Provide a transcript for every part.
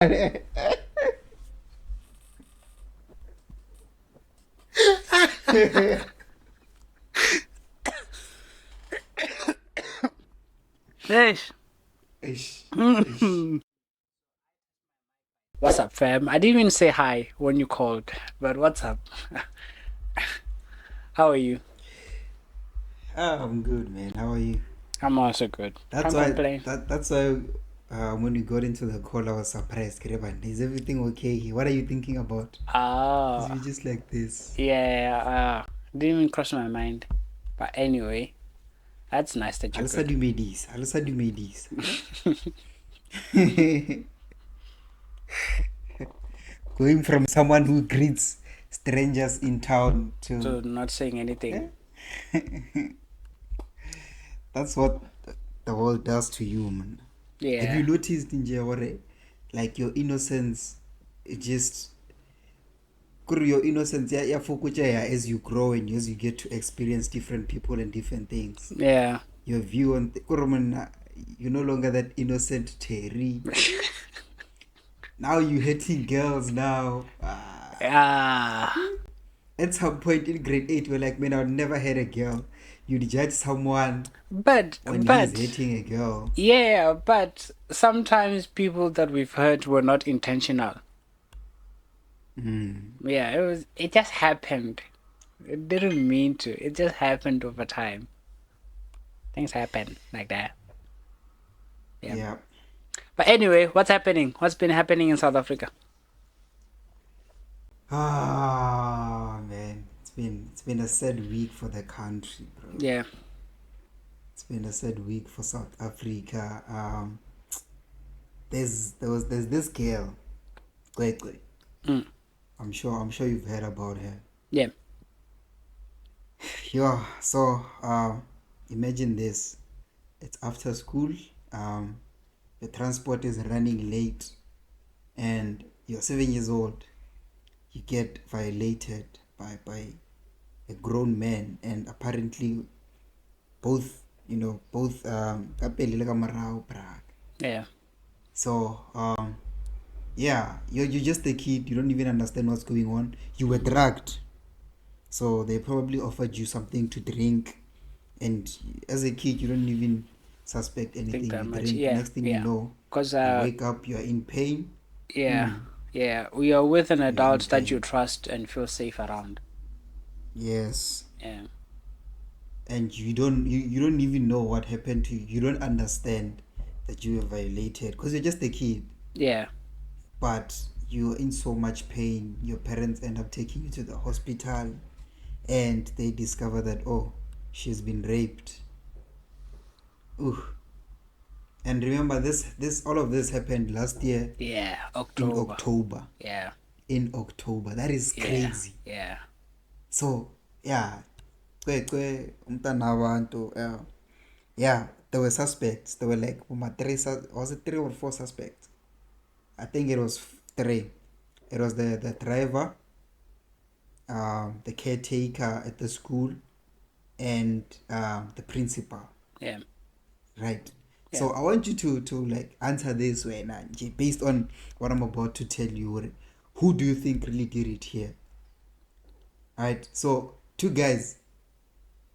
Yes. Ish. Ish. What's up, fam? I didn't even say hi when you called, but what's up? How are you? I'm good, man. How are you? I'm also good. That's Can't why. complain. That's why. When we got into the call, I was surprised. Kireban, is everything okay? What are you thinking about? Because Ah, we just like this. yeah. Didn't even cross my mind. But anyway, that's nice that you're Alisa good. do medis. Alisa do medis. Going from someone who greets strangers in town to. So not saying anything. That's what the world does to you, man. Have you Yeah. noticed in Jaware, like your innocence, it just your innocence ya fokotseha as you grow and as you get to experience different people and different things. Yeah. Your view on you're no longer that innocent Terry. Now you're hating girls now. Yeah. At some point in grade 8, we're like, man, I've never had a girl. You'd judge someone But when he's hating a girl. yeah, but sometimes people that we've hurt were not intentional. Yeah, it just happened. It didn't mean to. It just happened over time. Things happen like that. Yeah. Yeah. But anyway, what's happening? What's been happening in South Africa? Man, it's been a sad week for the country, bro. Yeah. It's been a sad week for South Africa. There's this girl, cwecwe. Mm. I'm sure you've heard about her. Yeah. Yeah. So imagine this. It's after school. The transport is running late, and you're 7 years old. You get violated by a grown man, and apparently both kapelile ka morao, brag. Yeah. So yeah, you're just a kid. You don't even understand what's going on. You were drugged, so they probably offered you something to drink, and as a kid you don't even suspect Think anything. that You much. drink. Yeah. Next thing you Yeah. know, Because you wake up, you're in pain. yeah. Yeah. We are with an You're in adult that you pain. trust and feel safe around. Yes. Yeah. And you don't even know what happened to you. You don't understand that you were violated because you're just a kid. Yeah. But you're in so much pain. Your parents end up taking you to the hospital, and they discover that, oh, she's been raped. Ooh. And remember, this all of this happened last year. Yeah. In October. October. Yeah. In October. That is crazy. Yeah. So yeah, cwecwe umntana wabantu. Yeah, there were suspects. There were like was it 3 or 4 suspects? I think it was 3. It was the driver, the caretaker at the school, and the principal. Yeah. Right. Yeah. So I want you to like answer this way now, based on what I'm about to tell you. Who do you think really did it here? Right. So 2 guys,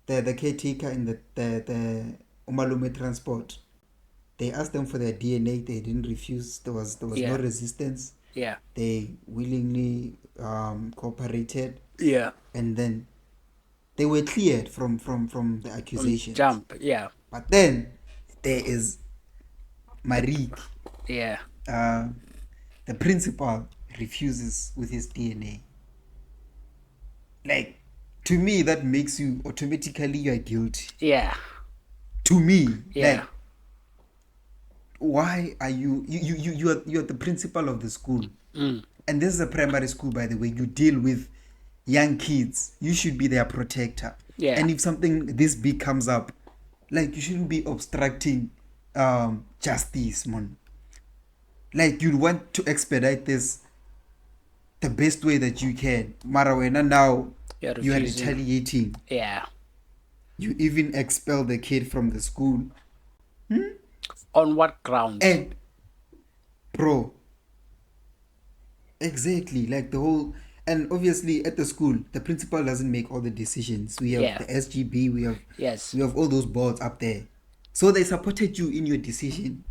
the caretaker and the Umalume transport. They asked them for their DNA. They didn't refuse. There was no resistance. Yeah. They willingly cooperated. Yeah. And then they were cleared from the accusations. Jump. Yeah. But then there is Marik. Yeah. The principal refuses with his DNA. Like, to me, that makes you automatically you're guilty. Yeah. To me, Yeah. like, why are you're the principal of the school, and this is a primary school, by the way. You deal with young kids. You should be their protector. Yeah. And if something this big comes up, like, you shouldn't be obstructing justice, man. Like, you want to expedite this the best way that you can. Marawena, now you are retaliating. Yeah. You even expel the kid from the school. On what grounds? And bro, Exactly, like the whole, and obviously at the school, the principal doesn't make all the decisions. We have Yeah. the SGB, Yes. we have all those boards up there, so they supported you in your decision.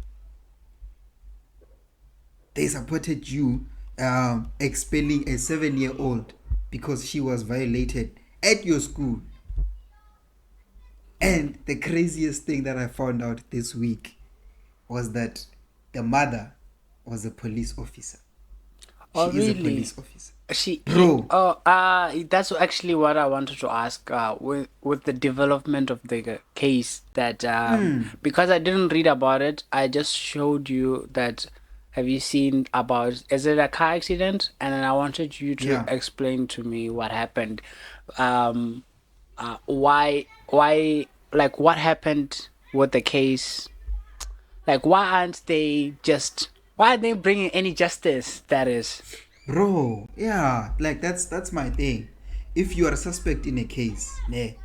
They supported you expelling a 7-year-old because she was violated at your school. And the craziest thing that I found out this week was that the mother was a police officer. Oh, She is a really? police officer. Bro, That's actually what I wanted to ask. With the development of the case, that because I didn't read about it, I just showed you that. Have you seen about? Is it a car accident? And then I wanted you to yeah. explain to me what happened. Um, why, like, what happened with the case? Like, why aren't they just? Why aren't they bringing any justice? That is. Bro, yeah, like that's my thing. If you are a suspect in a case, ne,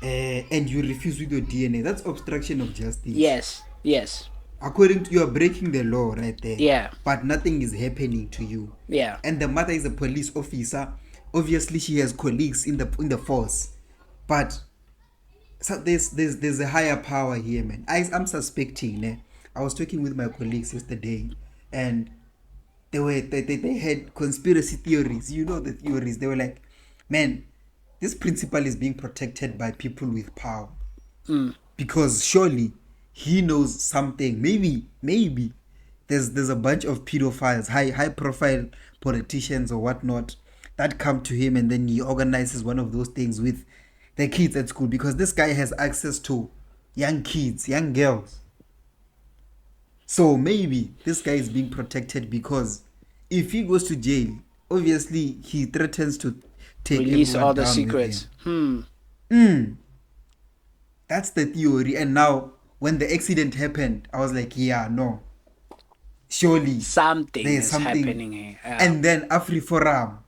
and you refuse with your DNA, that's obstruction of justice. Yes. Yes. According to, you are breaking the law right there, Yeah. but nothing is happening to you. Yeah. And the mother is a police officer. Obviously, she has colleagues in the force, but so there's a higher power here, man. I'm suspecting. Ne? I was talking with my colleagues yesterday, and they had conspiracy theories. You know the theories. They were like, man, this principal is being protected by people with power because surely he knows something. Maybe there's a bunch of pedophiles, high profile politicians or whatnot that come to him, and then he organizes one of those things with the kids at school because this guy has access to young kids, young girls. So maybe this guy is being protected because if he goes to jail, obviously he threatens to take Release all everyone the down with him. secrets. That's the theory. And now, when the accident happened, I was like, yeah, no. Surely Something there's is something. happening here. And then AfriForum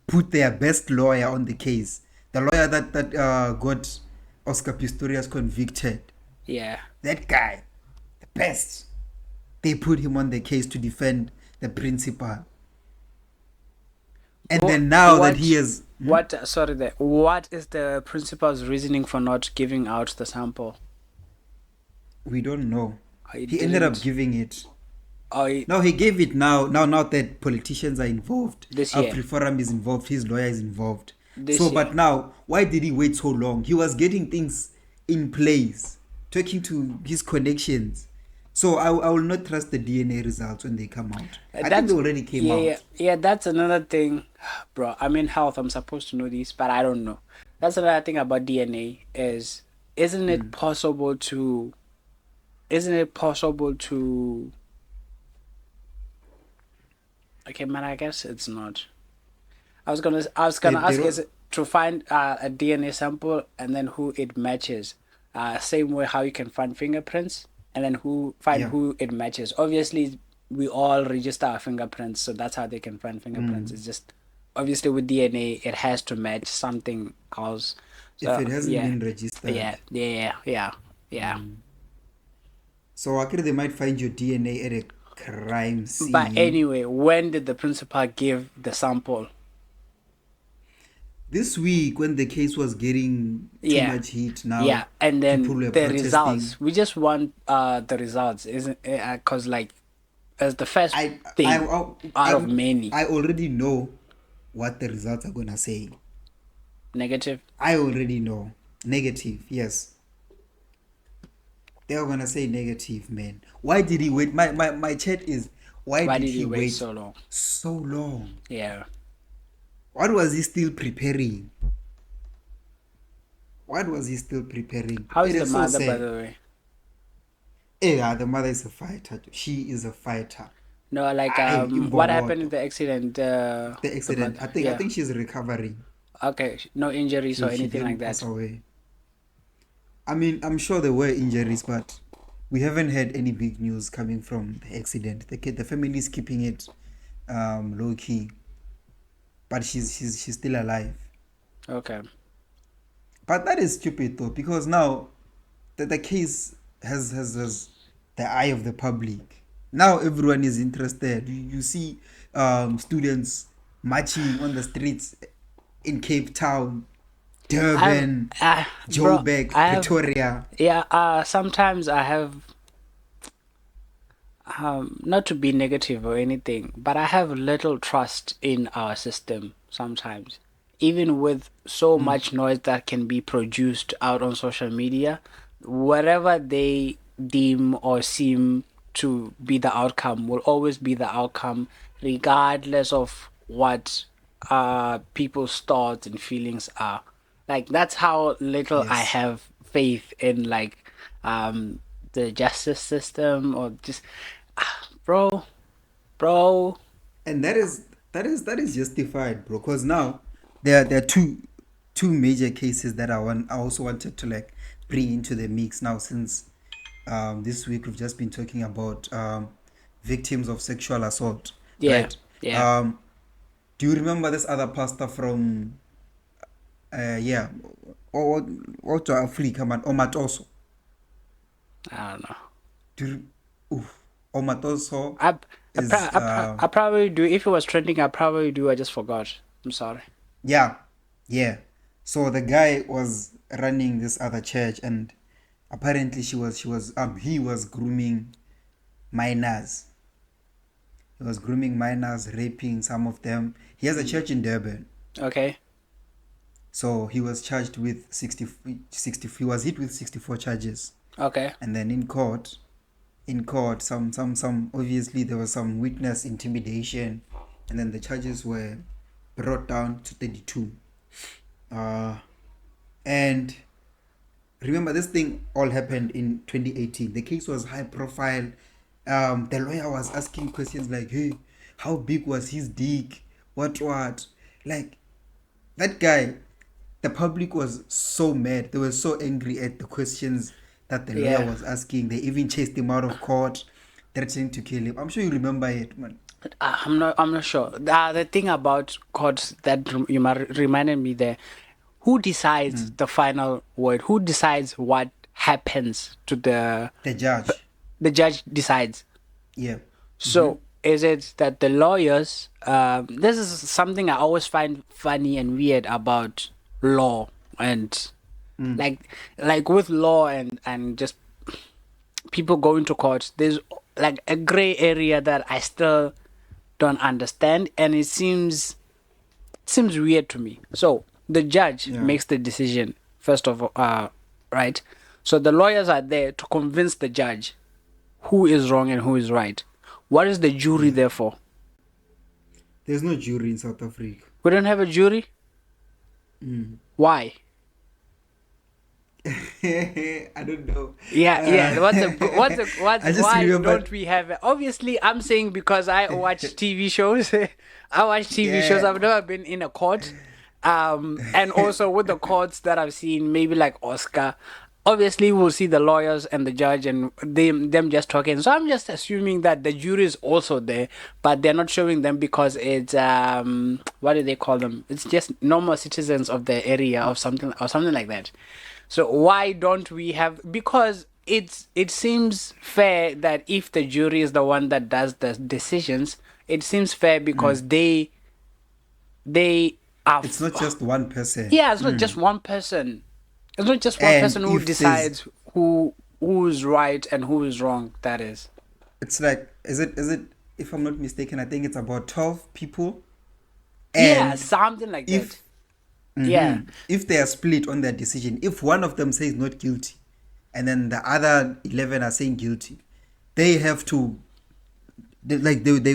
put their best lawyer on the case. The lawyer that got Oscar Pistorius convicted. Yeah. That guy, the best. They put him on the case to defend the principal. And then now that he has... What is the principal's reasoning for not giving out the sample? We don't know. He He ended up didn't. giving it. Oh, No, he gave it now that politicians are involved. this year. AfriForum is involved, his lawyer is involved. This So, year. but now, why did he wait so long? He was getting things in place, talking to his connections. So I will not trust the DNA results when they come out. I think they already came out. Yeah, that's another thing, bro. I'm in health. I'm supposed to know this, but I don't know. That's another thing about DNA is, isn't it possible to, isn't it possible to, okay, man, I guess it's not. I was gonna They ask, is don't, it to find a DNA sample and then who it matches? Same way how you can find fingerprints and then yeah. who it matches. Obviously, we all register our fingerprints, so that's how they can find fingerprints. It's just obviously with DNA, it has to match something else. If So it hasn't yeah, been registered. yeah. So actually they might find your DNA at a crime But scene. anyway, when did the principal give the sample? This week, when the case was getting too Yeah. much heat, now Yeah, and people then were the protesting. results. We just want the results, isn't? Because like, as the first thing out of many I already know what the results are gonna say. negative. I already know. Negative, yes. They are gonna say negative, man. Why did he wait? My chat is, why Why did did he he wait wait so long? so long? Yeah. What was he still preparing? What was he still preparing? How is It the is so mother, by sad. the way? Yeah, the mother is a fighter. She is a fighter. No, like what happened in the accident? The The accident. mother. I Yeah. think she's recovering. Okay. No injuries or She anything like didn't pass that. away. I mean, I'm sure there were injuries, but we haven't had any big news coming from the accident. The family is keeping it low key, but she's still alive. Okay. But that is stupid though, because now the case has the eye of the public. Now everyone is interested. You see students marching on the streets in Cape Town, I've, Durban, bro, Joburg, I have, Pretoria. yeah, sometimes I have, not to be negative or anything, but I have little trust in our system sometimes. Even with so Mm, much noise that can be produced out on social media, whatever they deem or seem to be the outcome will always be the outcome, regardless of what people's thoughts and feelings are. Like that's how little I yes. have faith in um the justice system or just bro, bro. And that is justified, bro. Because now there are two major cases that I also wanted to like bring into the mix now, since this week we've just been talking about victims of sexual assault, Yeah, right? yeah. um do you remember this other pastor from yeah, or to Africa, man, Omatoso? I don't know. Do you, oof, Omatoso I is I probably do. If it was trending, I probably do. I just forgot. I'm sorry. yeah, yeah. So the guy was running this other church, and apparently he was grooming minors. He was grooming minors, raping some of them. He has a Mm. church in Durban. Okay. So he was charged with 60. He was hit with 64 charges. Okay. And then in court, some obviously there was some witness intimidation, and then the charges were brought down to 32. Uh and remember, this thing all happened in 2018. The case was high profile. The lawyer was asking questions like, hey, how big was his dick, what, like, that guy. The public was so mad, they were so angry at the questions that the lawyer Yeah. was asking. They even chased him out of court, threatening to kill him. I'm sure you remember it, man. I'm not. I'm not sure. The thing about courts that reminded me there. Who decides Mm. the final word? Who decides what happens to The judge. the judge decides? Yeah. Mm-hmm. So is it that the lawyers? This is something I always find funny and weird about law and Mm. like with law and just people going to court. There's like a gray area that I still don't understand, and it seems weird to me. So the judge Yeah. makes the decision first of all, right? So the lawyers are there to convince the judge who is wrong and who is right. What is the jury Yeah. there for? There's no jury in South Africa. We don't have a jury. Mm. Why? I don't know. Yeah, yeah. I just Why remember. don't we have it? Obviously, I'm saying because I watch TV shows. I watch TV shows. Yeah. I've never been in a court. And also with the courts that I've seen, maybe like Oscar, obviously we'll see the lawyers and the judge and them just talking. So I'm just assuming that the jury is also there, but they're not showing them because it's what do they call them? It's just normal citizens of the area or something like that. So why don't we have? Because it seems fair that if the jury is the one that does the decisions, it seems fair because Mm. they are. It's not just one person. Yeah, it's not Mm. just one person. It's not just one And person who if there's, decides who's right and who is wrong. That is. it's like, is it, if I'm not mistaken, I think it's about 12 people. Yeah, And something like that. if Yeah. if they are split on their decision, if one of them says not guilty, and then the other 11 are saying guilty, they have to, they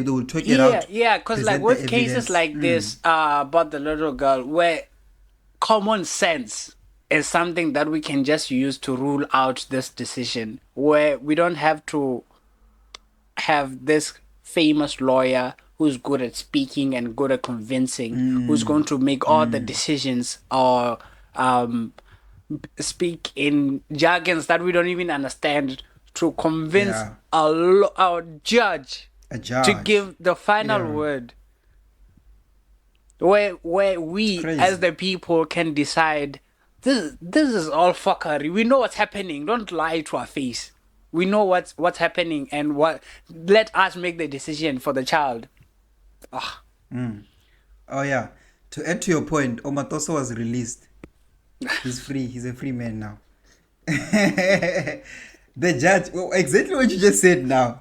will talk it Yeah, out, yeah, because like present the with cases evidence. like this, about the little girl, where common sense is something that we can just use to rule out this decision, where we don't have to have this famous lawyer who's good at speaking and good at convincing, who's going to make all the decisions or speak in jargons that we don't even understand to convince Yeah, a judge a to judge. give the final Yeah, word, where it's we as crazy. the people can decide this is all fuckery. We know what's happening. Don't lie to our face. We know what's happening, and let us make the decision for the child. Ah, Oh yeah. To add to your point, Omatoso was released. He's free. He's a free man now. The judge, well, exactly what you just said now.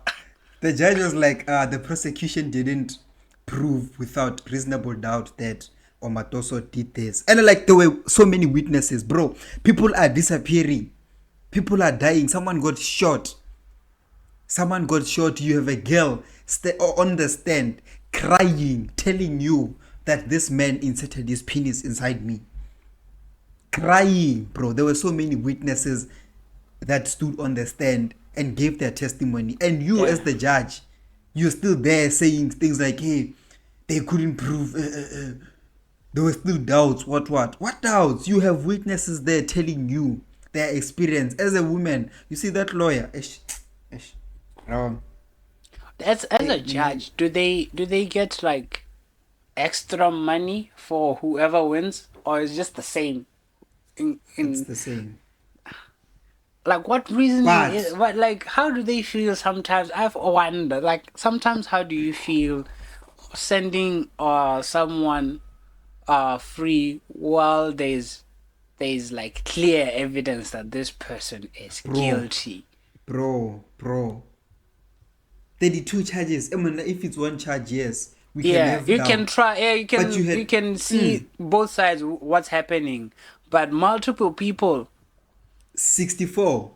The judge was like, the prosecution didn't prove without reasonable doubt that Omatoso did this. And like, there were so many witnesses, bro. People are disappearing. People are dying. Someone got shot. You have a girl on the stand crying, telling you that this man inserted his penis inside me. Crying, bro. There were so many witnesses that stood on the stand and gave their testimony. And you, as the judge, you're still there saying things like, hey, they couldn't prove. There were still doubts. What doubts? You have witnesses there telling you their experience. As a woman, you see that lawyer. as a judge, do they get like extra money for whoever wins, or is just the same? It's the same. Like, what reasoning But is what, like, how do they feel sometimes? I've wondered, like, sometimes how do you feel sending someone free while there's like clear evidence that this person is guilty? Bro. 32 charges. I mean, if it's one charge, yes, we can Yeah, have you doubt. can try. Yeah, But you can see both sides what's happening, but multiple people. 64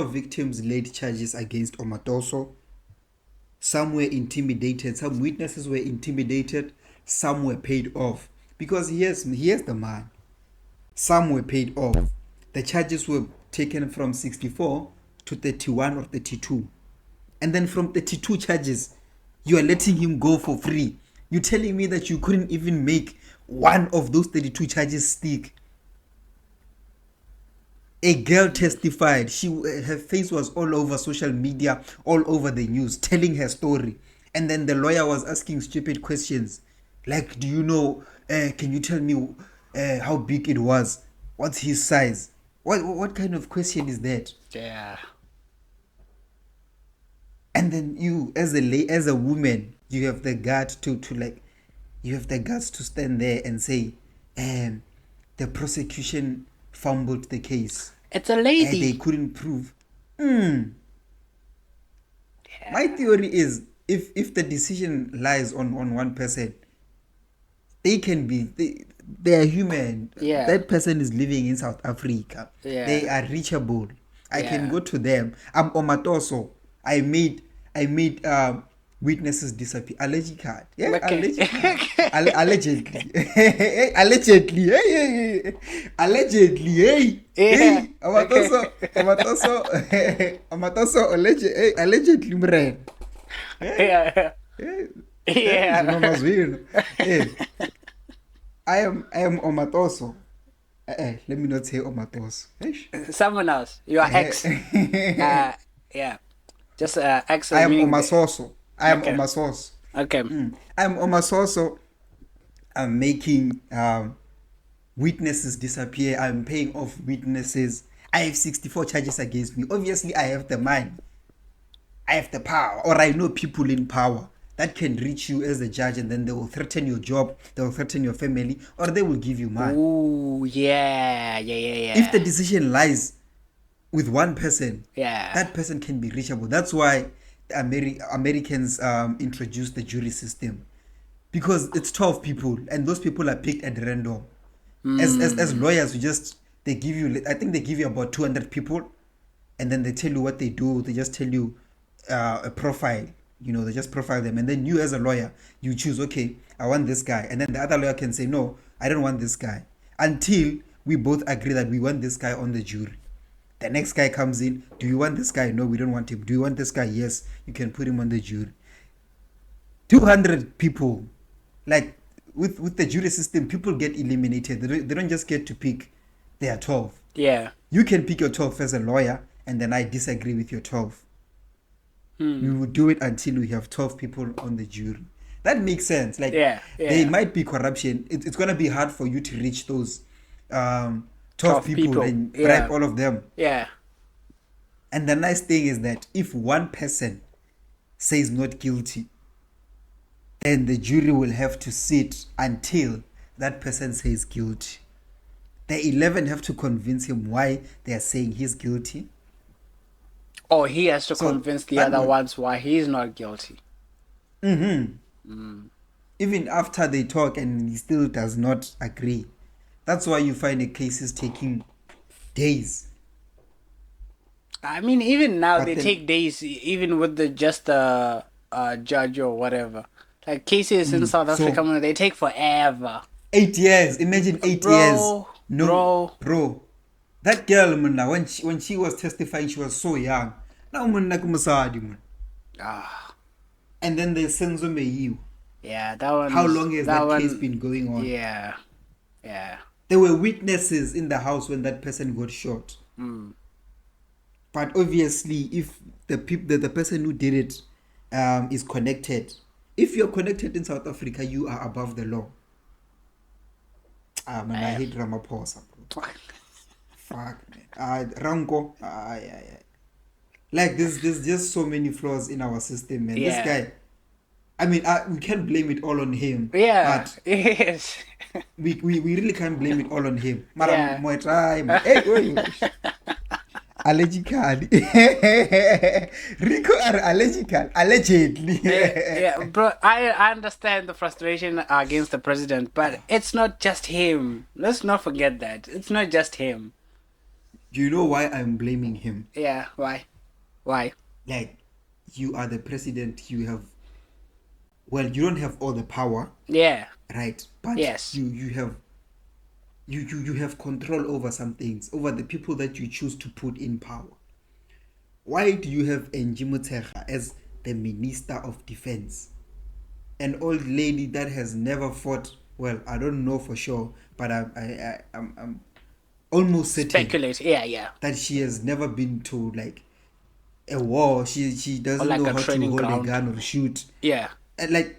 victims laid charges against Omatoso. Some were intimidated. Some witnesses were intimidated. Some were paid off. Because here's the man. Some were paid off. The charges were taken from 64 to 31 or 32. And then from 32 charges, you are letting him go for free. You're telling me that you couldn't even make one of those 32 charges stick. A girl testified. Her face was all over social media, all over the news, telling her story. And then the lawyer was asking stupid questions. Like, do you know, can you tell me how big it was? What's his size? What kind of question is that? Yeah. And then you, as a woman, you have the guts you have the guts to stand there and say, the prosecution fumbled the case. It's a lady. They couldn't prove. My theory is, if the decision lies on one person, they are human. Yeah. That person is living in South Africa. Yeah. They are reachable. I can go to them. I'm Omatoso. I made witnesses disappear. Allegedly. Yeah, Okay. allegedly. Allegedly. Hey. Allegedly. Hey. Yeah. Hey. Omatoso allegedly mren. Yeah. Yeah. I am Omatoso. Let me not say Omatoso. Someone else. Your ex. Yeah. Just ex. I am meaning Omasoso. I am Okay. Omasoso. Okay. I am Omasoso. I'm making witnesses disappear. I'm paying off witnesses. I have 64 charges against me. Obviously, I have the money. I have the power. Or I know people in power that can reach you as a judge, and then they will threaten your job, they will threaten your family, or they will give you money. Ooh, yeah. If the decision lies with one person, Yeah. that person can be reachable. That's why the Americans introduced the jury system, because it's 12 people and those people are picked at random. As lawyers, they give you, I think they give you about 200 people, and then they tell you what they do. They just tell you a profile. They just profile them, and then you, as a lawyer, you choose, okay, I want this guy, and then the other lawyer can say, no, I don't want this guy, until we both agree that we want this guy on the jury. The next guy comes in. Do you want this guy? No, we don't want him. Do you want this guy? Yes, you can put him on the jury. 200 people. Like, with the jury system, people get eliminated. They don't just get to pick their 12. Yeah. You can pick your 12 as a lawyer, and then I disagree with your 12. We will do it until we have 12 people on the jury. That makes sense. Like, there might be corruption. It's going to be hard for you to reach those 12 people and bribe all of them. Yeah. And the nice thing is that if one person says not guilty, then the jury will have to sit until that person says guilty. The 11 have to convince him why they are saying he's guilty. Or he has to So convince the that other would- ones why he's not guilty. Even after they talk and he still does not agree. That's why you find the cases taking days. I mean, even now But they then- take days, even with the just a judge or whatever. Like cases in South so- Africa, they take forever. 8 years. Imagine 8 Bro, years. No, bro. That girl, munna, when she was testifying, she was so young. Now, munna kumusadi, man. Ah, And then they senzo me you. yeah, that one. How long has that one, case been going on? Yeah. There were witnesses in the house when that person got shot. But obviously, if the person who did it is connected, if you're connected in South Africa, you are above the law. Man, I hate Ramaphosa, bro. Fuck, man. Ranko. Like, there's just so many flaws in our system, man. Yeah. This guy, I mean, we can't blame it all on him. Yeah. But Yes. we really can't blame it all on him. Yeah. Allergical. Rico are allergical. Allegedly. Yeah, bro, I understand the frustration against the president, but it's not just him. Let's not forget that. It's not just him. Do you know why I'm blaming him? Yeah, why? Like, you are the president, you don't have all the power, Yeah. right? But Yes. you have control over some things, over the people that you choose to put in power. Why do you have Angie Motshekga as the Minister of Defense? An old lady that has never fought, well, I don't know for sure, but I'm almost certain Speculate. Yeah. that she has never been to like a war. She doesn't like know a how to training hold ground. a gun or shoot. Yeah. And like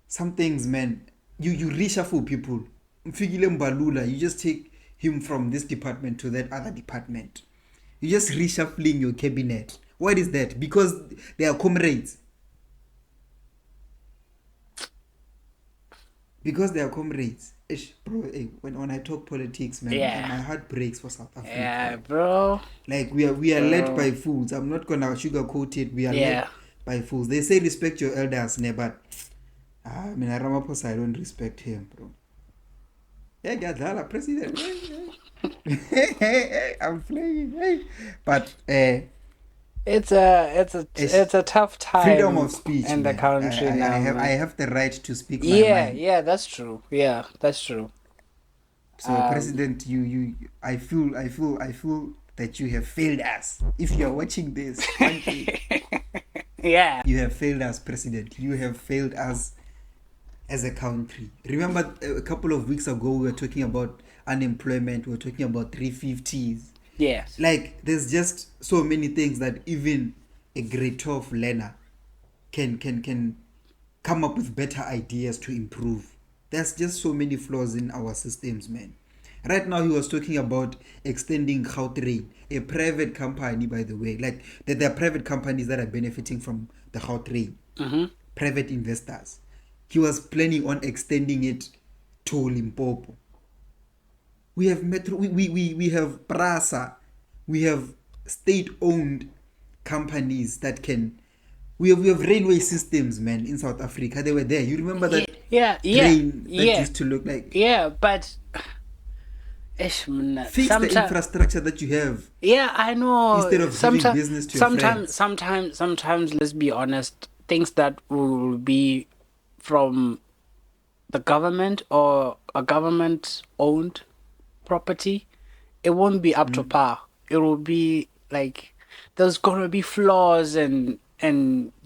some things, man, you reshuffle people. Mfikile Mbalula, you just take him from this department to that other department. You just reshuffling your cabinet. What is that? Because they are comrades. Because they are comrades. Ish, bro, when I talk politics, man, Yeah. my heart breaks for South Africa. Yeah, bro. Like we are led by fools. I'm not gonna sugarcoat it. We are Yeah. led by fools. They say respect your elders, but I mean Ramaphosa, I don't respect him, bro. Yeah, Gadala, president. I'm playing. Hey. But It's a tough time. freedom of speech in the man. country now. I have the right to speak my mind. Yeah, that's true. Yeah, that's true. So president, I feel that you have failed us. If you are watching this, one day, Yeah. you have failed us, president. You have failed us as a country. Remember a couple of weeks ago we were talking about unemployment, we were talking about 350s. Yes. Like there's just so many things that even a grade 12 learner can come up with better ideas to improve. There's just so many flaws in our systems, man. Right now he was talking about extending Gautrain, a private company, by the way. Like there are private companies that are benefiting from the Gautrain. Private investors. He was planning on extending it to Limpopo. We have Metro, we have Prasa, we have state-owned companies that can. We have railway systems, man, in South Africa. They were there. You remember that train that used to look like? Yeah, but Fix the infrastructure that you have. Yeah, I know. Instead of giving business to your friends. Sometimes, let's be honest, things that will be from the government or a government-owned property, it won't be up to par. It will be like there's gonna be flaws and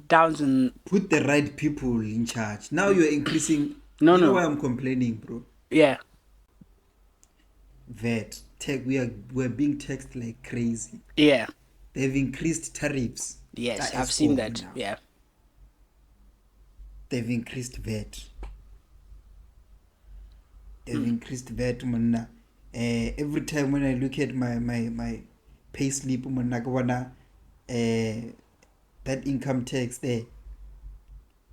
downs and. Put the right people in charge. Now you're increasing. No. You know why I'm complaining, bro? Yeah. VAT. We're being taxed like crazy. Yeah. They've increased tariffs. Yes, That I've is seen all that. now. Yeah. They've increased VAT. They've increased VAT, man. Every time when I look at my pay slip that income tax there,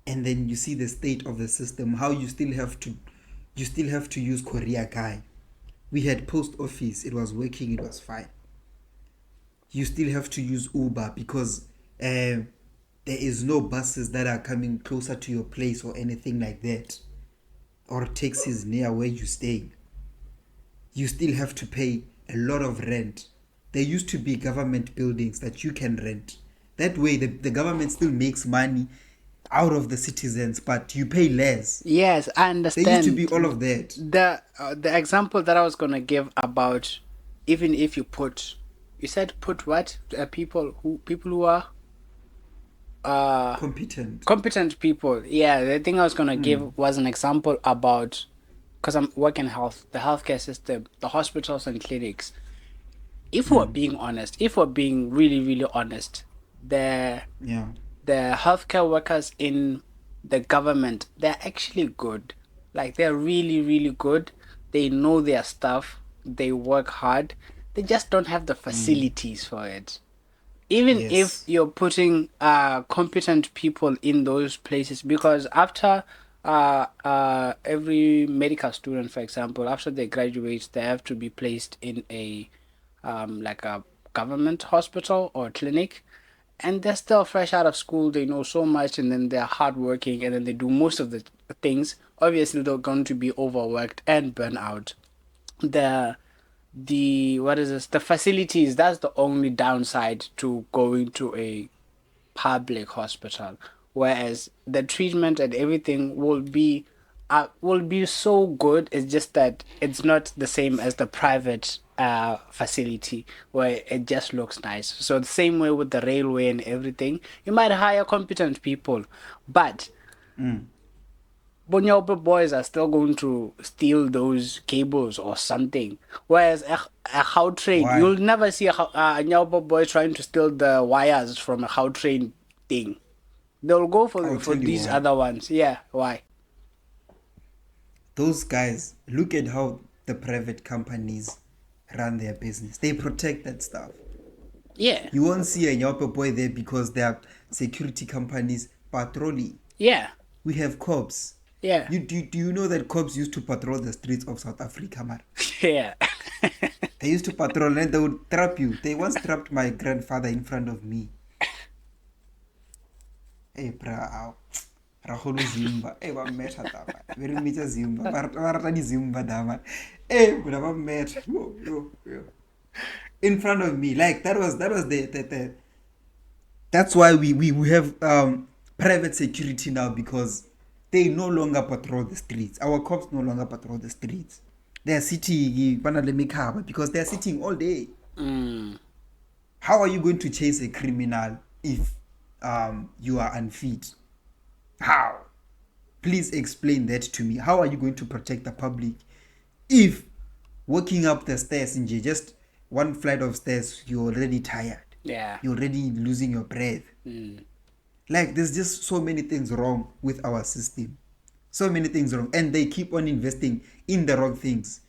and then you see the state of the system, how you still have to use courier guy. We had post office, it was working, it was fine. You still have to use Uber because there is no buses that are coming closer to your place or anything like that, or taxis near where you stay. You still have to pay a lot of rent. There used to be government buildings that you can rent. That way the government still makes money out of the citizens, but you pay less. Yes, I understand. There used to be all of that. The example that I was gonna give about, even if you said put what? People who are competent people. Yeah, the thing I was gonna give was an example about, because I'm working health, the healthcare system, the hospitals and clinics. If we're being honest, if we're being really, really honest, the healthcare workers in the government, they're actually good. Like, they're really, really good. They know their stuff. They work hard. They just don't have the facilities for it. Even if you're putting competent people in those places, because after every medical student, for example, after they graduate, they have to be placed in a like a government hospital or clinic, and they're still fresh out of school. They know so much, and then they're hardworking, and then they do most of the things. Obviously, they're going to be overworked and burn out. The what is this? The facilities, that's the only downside to going to a public hospital. Whereas the treatment and everything will be so good. It's just that it's not the same as the private facility where it just looks nice. So the same way with the railway and everything, you might hire competent people, but Bonyopa boys are still going to steal those cables or something. Whereas a Gautrain, you'll never see a Nyopa boy trying to steal the wires from a Gautrain thing. They'll go for these other ones. Yeah, why? Those guys, look at how the private companies run their business. They protect that stuff. Yeah. You won't see a Nyopa boy there because there are security companies patrolling. Yeah. We have cops. Yeah. Do you know that cops used to patrol the streets of South Africa, man? Yeah. They used to patrol and they would trap you. They once trapped my grandfather in front of me. Hey, bra, Rahulu Zimba. Hey, what matter that man? Very meter Zimba. Martani Zimba, that man. Hey, what matter? Yo. In front of me, like that was the. That's why we have private security now, because they no longer patrol the streets. Our cops no longer patrol the streets. They are sitting because they are sitting all day. How are you going to chase a criminal if you are unfit? How? Please explain that to me. How are you going to protect the public if walking up the stairs in just one flight of stairs, you're already tired? Yeah. You're already losing your breath. Like, there's just so many things wrong with our system. So many things wrong. And they keep on investing in the wrong things.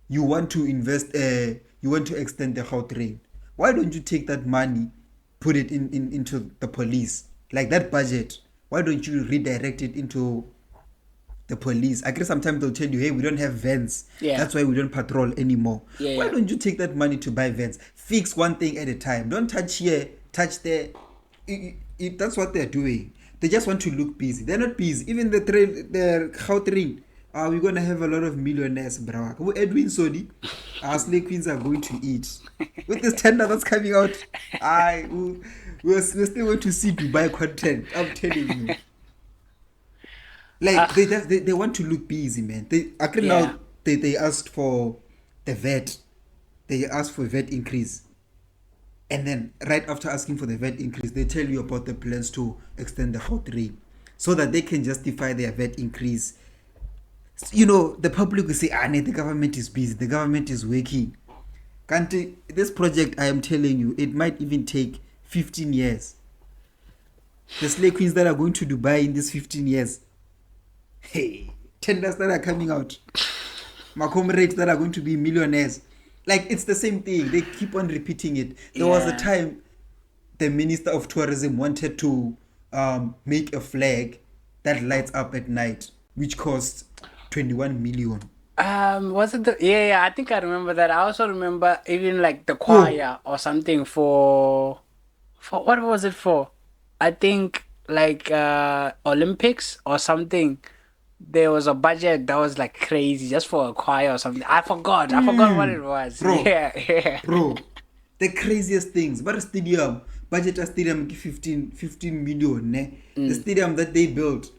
You want to invest, you want to extend the Gautrain. Why don't you take that money, put it into the police? Like that budget, why don't you redirect it into the police? I guess sometimes they'll tell you, hey, we don't have vans. Yeah. That's why we don't patrol anymore. Yeah, why don't you take that money to buy vans? Fix one thing at a time. Don't touch here, touch there. That's what they're doing. They just want to look busy. They're not busy. Even the Gautrain, we're going to have a lot of millionaires, bro. Edwin Sodi, our slave queens are going to eat. With this tender that's coming out, we're still going to see Dubai content. I'm telling you. Like, they want to look busy, man. Now they asked for the VAT. They asked for VAT increase. And then right after asking for the VAT increase, they tell you about the plans to extend the Gautrain so that they can justify their VAT increase. You know, the public will say, the government is busy, the government is working. This project, I am telling you, it might even take 15 years. The slave queens that are going to Dubai in these 15 years, hey, tenders that are coming out, my comrades that are going to be millionaires. Like, it's the same thing. They keep on repeating it. There was a Yeah. time the Minister of Tourism wanted to make a flag that lights up at night, which cost 21 million. Was it the yeah, I think I remember that. I also remember even like the Oh, choir or something for what was it for? I think like Olympics or something. There was a budget that was like crazy just for a choir or something. I forgot. I forgot what it was. bro, Yeah, yeah. bro. The craziest things. But a stadium, budget a stadium 15 million. Ne? The stadium that they built,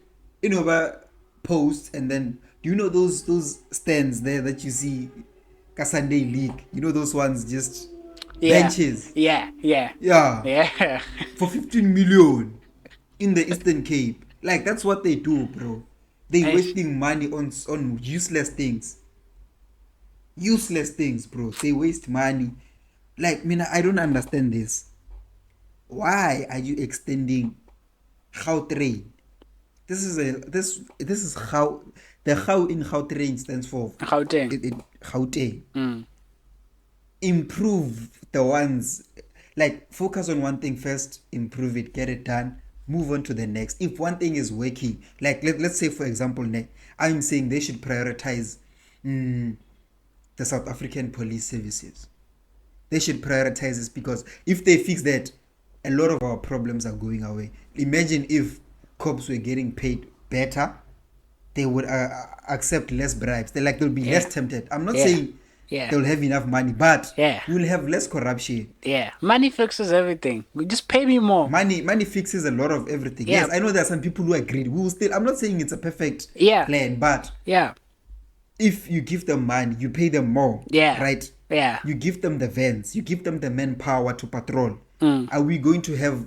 about posts, and then do you know those stands there that you see Sunday League? You know those ones, just Yeah. benches. Yeah, yeah. Yeah, Yeah. for 15 million in the Eastern Cape. Like, that's what they do, bro. They Eish. wasting money on useless things. Useless things, bro. They waste money. Like, I don't understand this. Why are you extending Gautrain? This is how the how in Gautrain stands for Gauteng. Gauteng. Mm. Improve the ones, like, focus on one thing first, improve it, get it done, move on to the next. If one thing is working, like, let's say for example, I'm saying they should prioritize the South African police services. They should prioritize this, because if they fix that, a lot of our problems are going away. Imagine if cops were getting paid better, they would accept less bribes. They'll be Yeah. less tempted. I'm not Yeah. saying Yeah. they'll have enough money, but Yeah. we'll have less corruption. Yeah. Money fixes everything. Just pay me more. Money fixes a lot of everything. Yeah. Yes, I know there are some people who agree. We will still. I'm not saying it's a perfect Yeah. plan, but Yeah. if you give them money, you pay them more. Yeah. Right. Yeah. You give them the vans. You give them the manpower to patrol. Mm. Are we going to have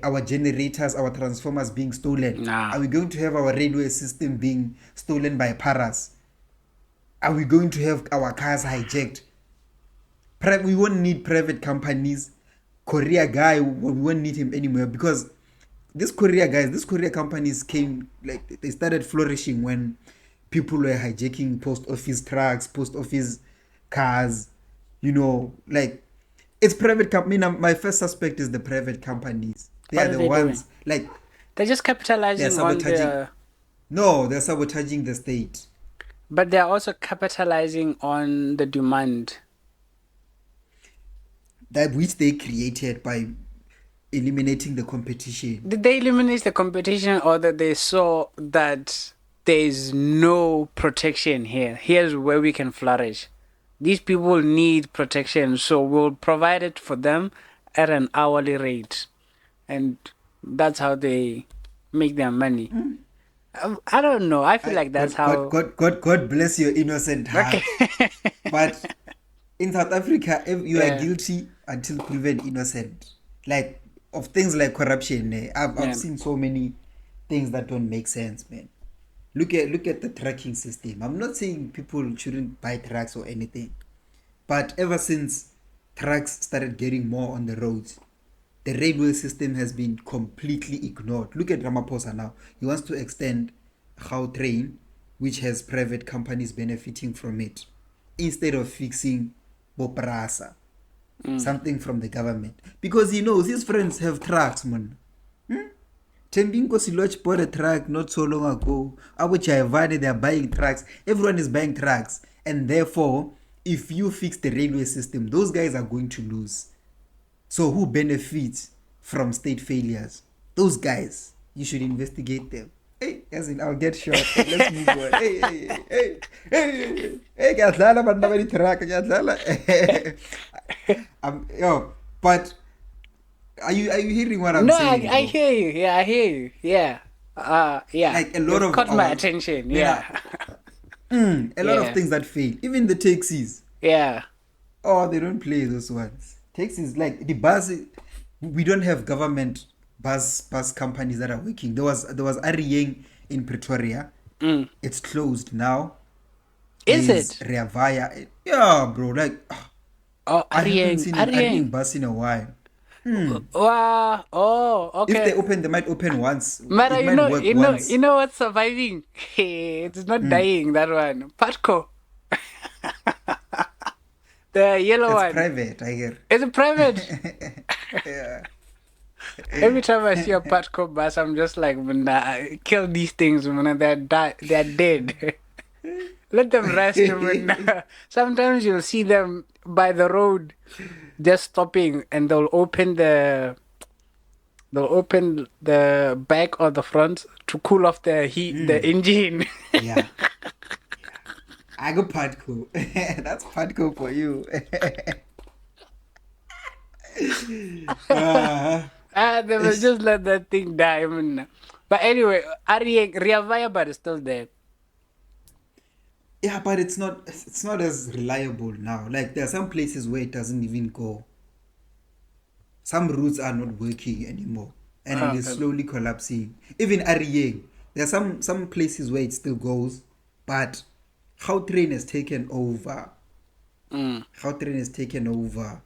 our generators, our transformers being stolen? Nah. Are we going to have our railway system being stolen by paras? Are we going to have our cars hijacked? We won't need private companies. Korea guy, we won't need him anymore, because these Korea companies came, like, they started flourishing when people were hijacking post office trucks, post office cars. Like, it's private company. My first suspect is the private companies. They What are are the they doing? ones, like, They're just they're capitalizing on sabotaging. the, No, they're sabotaging the state. but they're also capitalizing on the demand. That which they created by eliminating the competition. Did they eliminate the competition, or that they saw that there's no protection here? Here's where we can flourish. These people need protection, so we'll provide it for them at an hourly rate. And that's how they make their money. I don't know. I feel like that's how. God bless your innocent heart. Okay. But in South Africa, if you are Yeah. guilty until proven innocent, like, of things like corruption. Yeah. I've seen so many things that don't make sense, man. Look at the tracking system. I'm not saying people shouldn't buy trucks or anything, but ever since trucks started getting more on the roads, the railway system has been completely ignored. Look at Ramaphosa now. He wants to extend Gautrain, which has private companies benefiting from it, instead of fixing Boprasa, something from the government. Because he knows his friends have trucks, man. Tembinko Siloch bought a truck not so long ago. Abu Chaivani, they are buying trucks. Everyone is buying trucks. And therefore, if you fix the railway system, those guys are going to lose. So who benefits from state failures? Those guys. You should investigate them. Hey, as in, I'll get shot. Let's move on. Hey, kuyadlala abantu abalitruck, kuyadlala. But are you hearing what I'm No, saying? I bro? hear you. Yeah, I hear you. Yeah. Yeah. Like, a lot You've of caught my our- attention. Yeah. Yeah. A lot Yeah. of things that fail. Even the taxis. Yeah. Oh, they don't play those ones. Taxis, like the bus, we don't have government bus companies that are working. There was Arieng in Pretoria. It's closed now. Is There's it? Rea Vaya. Yeah, bro. Like, Oh, I haven't seen an Arieng Arieng. bus in a while. Wow. Oh, If okay. they open, they might open once. Mara, It might work once. you know what's surviving? It's not dying, that one. Patco. The yellow It's one. private, I hear. Is it private? Yeah. Every time I see a Patco bus, I'm just like, nah, kill these things, man. They're dead. Let them rest, man. Sometimes you'll see them by the road, just stopping, and they'll open the back or the front to cool off the heat, the engine. Yeah. I go Padco. That's Padco for you. uh, They will just let that thing die, man. But anyway, Ria Viabar is still there. yeah, but it's not as reliable now. Like there are some places where it doesn't even go. Some routes are not working anymore, and it is Okay. slowly collapsing. Even Arieng, there are some places where it still goes, but Gautrain has taken over. Mm. Gautrain has taken over,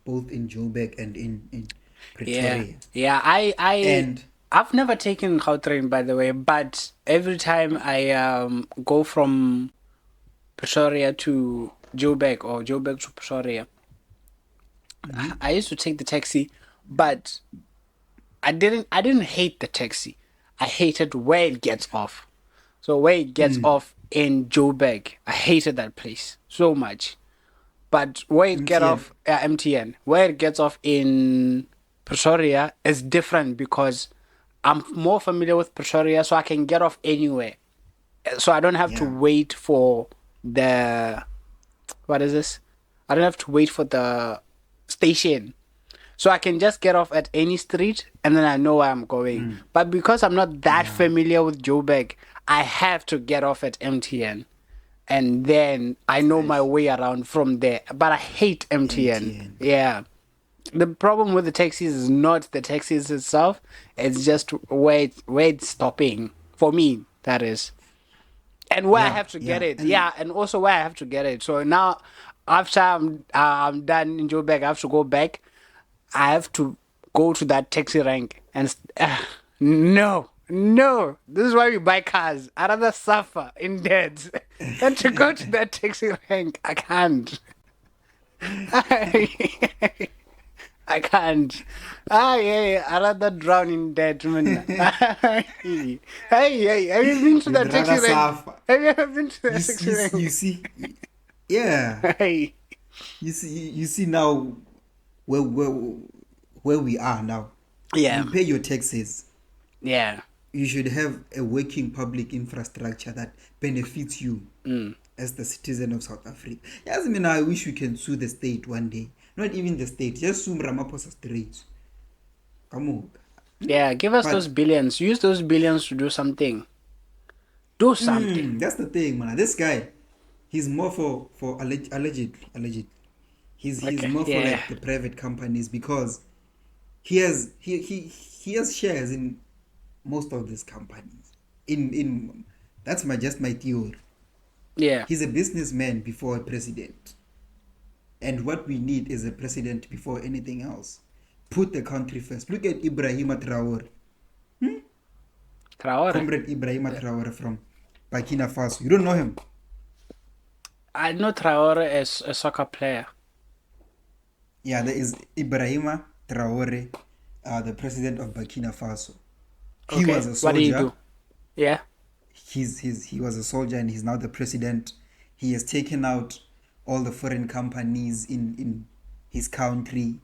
both in Joburg and in Yeah, Pretoria. yeah. And I've never taken Gautrain, by the way, but every time I go from Pretoria to Joburg or Joburg to Pretoria, I used to take the taxi, but I didn't hate the taxi. I hated where it gets off. So where it gets off in Joburg, I hated that place so much. But where it get MTN, off, MTN, where it gets off in Pretoria is different because I'm more familiar with Pretoria, so I can get off anywhere. So I don't have to yeah, wait for the what is this? I don't have to wait for the station. So I can just get off at any street and then I know where I'm going. But because I'm not that yeah, familiar with Joburg, I have to get off at MTN. And then I know my yes, way around from there. But I hate MTN. MTN. Yeah. The problem with the taxis is not the taxis itself. It's just where it's stopping. For me, that is. And where I Yeah, have to get yeah, it. and Yeah, and also where I have to get it. So now, after I'm done in Joburg, I have to go back. I have to go to that taxi rank and no. This is why we buy cars. I'd rather suffer in debt than to go to that taxi rank. I can't. I can't. Yeah, I'd rather drown in debt, man. Hey, have you been to you'd that taxi rather rank? suffer. Have you ever been to You, that s- taxi you, s- you rank? see, yeah, Hey, you see now where we are now. yeah, You pay your taxes. yeah. You should have a working public infrastructure that benefits you Mm. as the citizen of South Africa. Yes, I mean, I wish we can sue the state one day. Not even the state, just sue Ramaphosa straight. Come on. Yeah, give us those But billions. Use those billions to do something. Do something. that's the thing, man. This guy, he's more for allegedly. He's Okay. more for Yeah. like the private companies because he has shares in most of these companies. In that's my theory. Yeah. He's a businessman before a president. And what we need is a president before anything else. Put the country first. Look at Ibrahima Traore. Traore. Comrade Ibrahima Traore from Burkina Faso. You don't know him? I know Traore as a soccer player. Yeah, there is Ibrahima Traore, the president of Burkina Faso. He Okay. was a What do you soldier. do? Yeah. He was a soldier and he's now the president. He has taken out all the foreign companies in his country.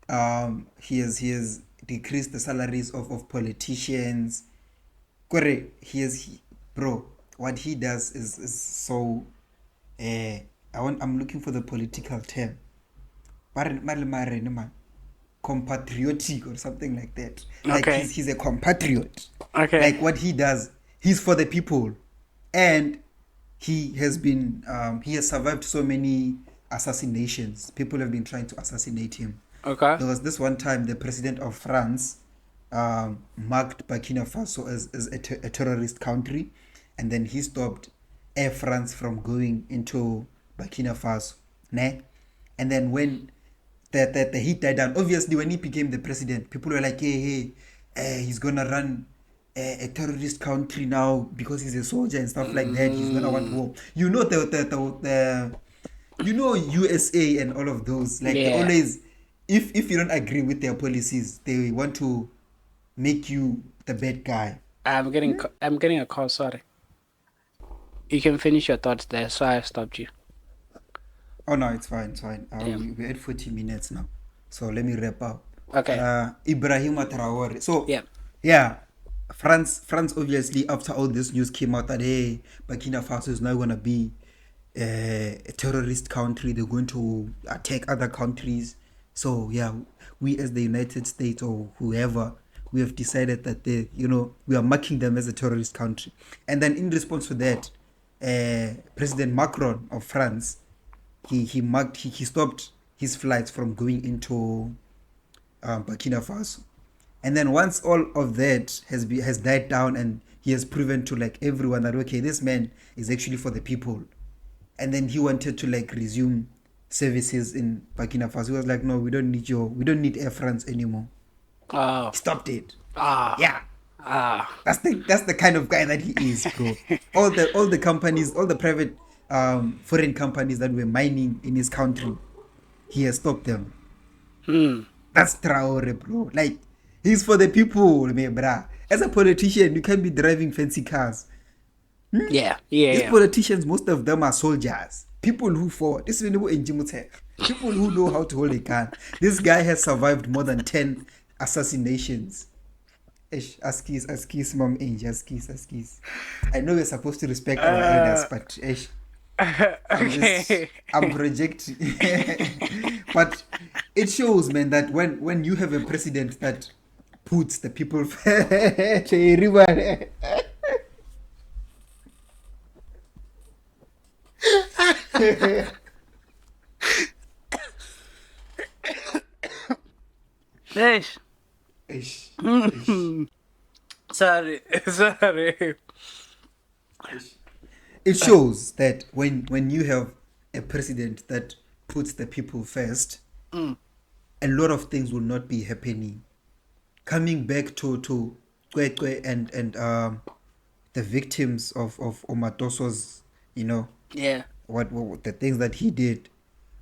He has decreased the salaries of politicians. Kore, bro, what he does is so I'm looking for the political term. Compatriotic or something like that. Like Okay. he's a compatriot. Okay. Like what he does, he's for the people. And he has survived so many assassinations. People have been trying to assassinate him. Okay. There was this one time the president of France marked Burkina Faso as a terrorist country, and then he stopped Air France from going into Burkina Faso. Ne? And then when the heat died down, obviously when he became the president, people were like, hey, he's gonna run a terrorist country now because he's a soldier and stuff like that. He's gonna want war. You know you know, USA and all of those, like they Yeah. always, if you don't agree with their policies, they want to make you the bad guy. I'm getting a call. Sorry. You can finish your thoughts there. So I stopped you. Oh no, it's fine, it's fine. Yeah. We're at 40 minutes now, so let me wrap up. Okay. Ibrahima Traore. So, Yeah. yeah, France obviously after all this news came out that hey, Burkina Faso is now gonna be a terrorist country. They're going to attack other countries. So yeah, we as the United States or whoever, we have decided that we are marking them as a terrorist country. And then in response to that, President Macron of France, he stopped his flights from going into Burkina Faso. And then once all of that has died down and he has proven to like everyone that okay, this man is actually for the people, and then he wanted to like resume services in Burkina Faso. He was like, no, we don't need Air France anymore. Oh. He stopped it. Ah. Yeah, Ah. that's the kind of guy that he is, bro. All the companies, all the private foreign companies that were mining in his country, he has stopped them. That's Traore, bro. Like, he's for the people, me, bruh. As a politician, you can't be driving fancy cars. Yeah. Yeah. These Yeah. politicians, most of them are soldiers. People who fought. People who know how to hold a gun. This guy has survived more than 10 assassinations. Askis, mom, age, askis. I know we're supposed to respect our elders, but Okay. I'm projecting. But it shows, man, that when you have a president that puts the people first, Yes. Ish. Sorry. Sorry. It shows that when you have a president that puts the people first, a lot of things will not be happening. Coming back to cwecwe and the victims of Omatoso's, Yeah. what the things that he did,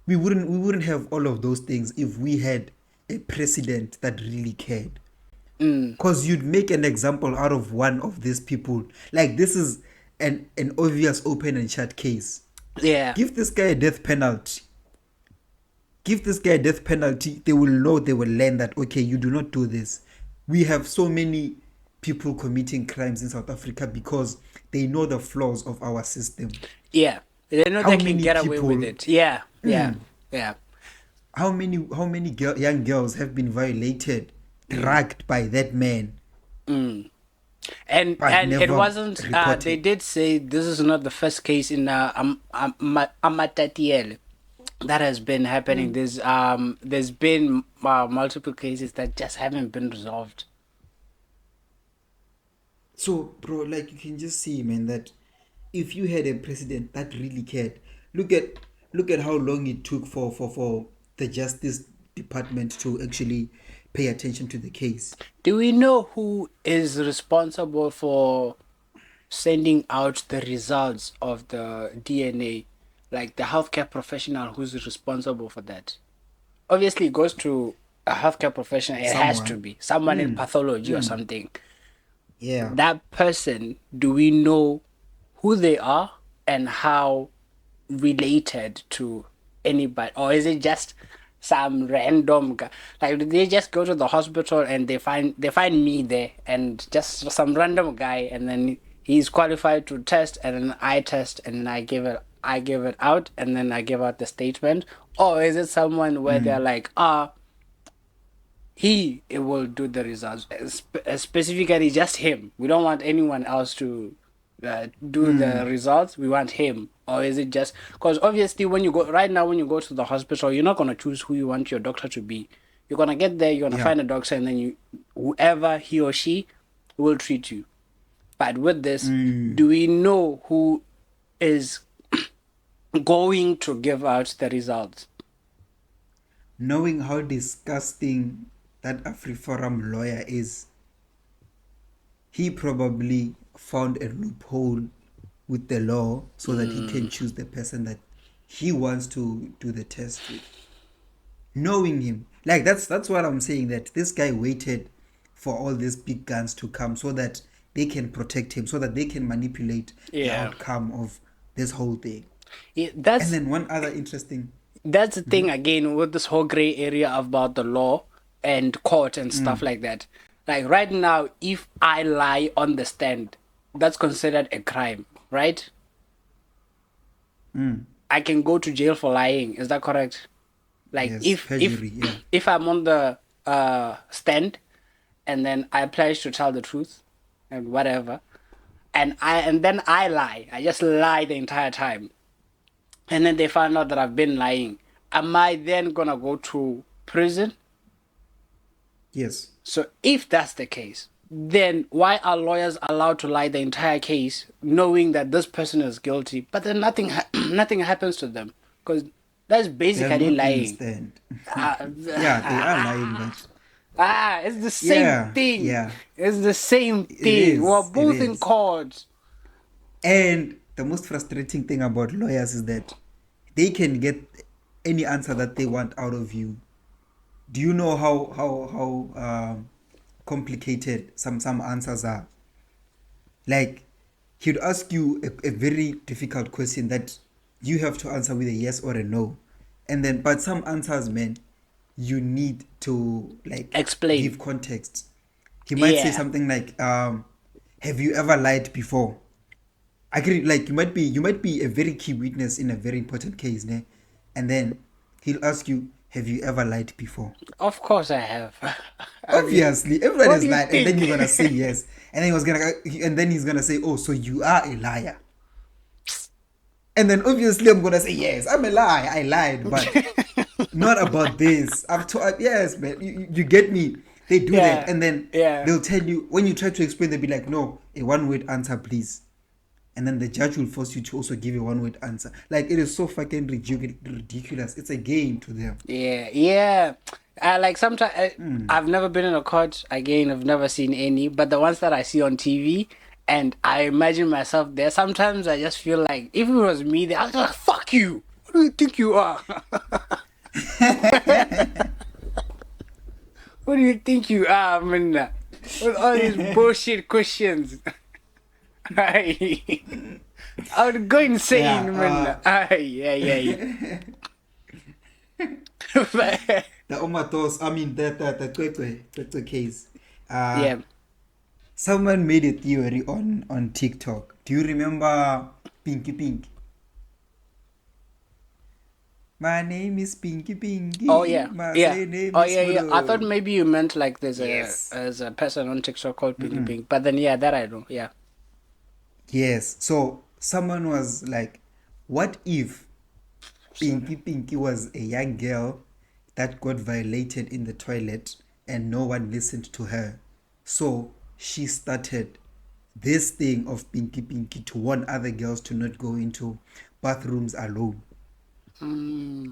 we wouldn't have all of those things if we had a president that really cared. Because you'd make an example out of one of these people. Like, this is an obvious open and shut case. Yeah. Give this guy a death penalty. They will know, they will learn that, okay, you do not do this. We have so many people committing crimes in South Africa because they know the flaws of our system. Yeah. They know How they can many get away with people- it. Yeah. Yeah. Yeah. How many young girls have been violated, dragged by that man? And But it never wasn't. reported. They did say this is not the first case in Amatatiele that has been happening. There's been multiple cases that just haven't been resolved. So, bro, like, you can just see, man, that if you had a president that really cared, look at how long it took for the Justice Department to actually pay attention to the case. Do we know who is responsible for sending out the results of the DNA? Like the healthcare professional who's responsible for that? Obviously, it goes to a healthcare professional. It has to Someone. be someone in pathology or something. Yeah. That person, do we know who they are and how related to anybody, or is it just some random guy? Like, do they just go to the hospital and they find me there and just some random guy, and then he's qualified to test, and then I test, and then I give it out, and then I give out the statement? Or is it someone where they're like, he will do the results, specifically just him? We don't want anyone else to do the results. We want him. Or is it just because obviously when you go to the hospital, you're not going to choose who you want your doctor to be. You're going to get there, you're going to find a doctor, and then whoever he or she will treat you. But with this, do we know who is going to give out the results? Knowing how disgusting that AfriForum lawyer is, he probably found a loophole with the law so that he can choose the person that he wants to do the test with, knowing him. Like that's what I'm saying, that this guy waited for all these big guns to come so that they can protect him, so that they can manipulate the Yeah. outcome of this whole thing. Yeah, And then one other interesting. that's the thing again with this whole gray area about the law and court and stuff like that. Like right now, if I lie on the stand, that's considered a crime, right? I can go to jail for lying. Is that correct? Like Yes, if perjury, yeah. if I'm on the stand and then I pledge to tell the truth and whatever, and then I lie. I just lie the entire time. And then they find out that I've been lying. Am I then gonna go to prison? Yes. So if that's the case, then why are lawyers allowed to lie the entire case, knowing that this person is guilty, but then nothing happens to them? Because that's They are basically not lying. understand. Ah, Yeah, they are lying, but it's the same yeah, thing. yeah. It's the same It thing. We're is. It both in is. court. And the most frustrating thing about lawyers is that they can get any answer that they want out of you. Do you know how complicated some answers are? Like, he'd ask you a very difficult question that you have to answer with a yes or a no, and then but some answers, man, you need to like Explain. give context. He might say Yeah. something like, "Have you ever lied before?" I agree. Like you might be a very key witness in a very important case, ne? And then he'll ask you, "Have you ever lied before?" Of course I have. I mean, Obviously, everyone what has do you lied, and then think? you're gonna say yes, and then he's gonna say, "Oh, so you are a liar." And then obviously I'm gonna say yes, I'm a lie. I lied, but not about this. Yes, man. You get me. They do that, Yeah. and then Yeah. they'll tell you when you try to explain. They'll be like, "No, a one-word answer, please." And then the judge will force you to also give a one-word answer. Like it is so fucking ridiculous. It's a game to them. Yeah, yeah. Like sometimes I've never been in a court. Again, I've never seen any. But the ones that I see on TV, and I imagine myself there. Sometimes I just feel like if it was me, there, I was like, "Fuck you! What do you think you are? What do you think you are, man? With all these bullshit questions." I would go insane, Yeah, man. Yeah, yeah, yeah. the Omatos, I mean the cwecwe case. Yeah. Someone made a theory on TikTok. Do you remember Pinky Pink? My name is Pinky Pinky. Oh yeah, My yeah. name Oh is yeah, yeah. I thought Moro. maybe you meant like Yes. there's a person on TikTok called Pinky Pink, but then yeah, that I know. Yeah. Yes. So someone was like, what if Pinky Pinky was a young girl that got violated in the toilet and no one listened to her? So she started this thing of Pinky Pinky to warn other girls to not go into bathrooms alone.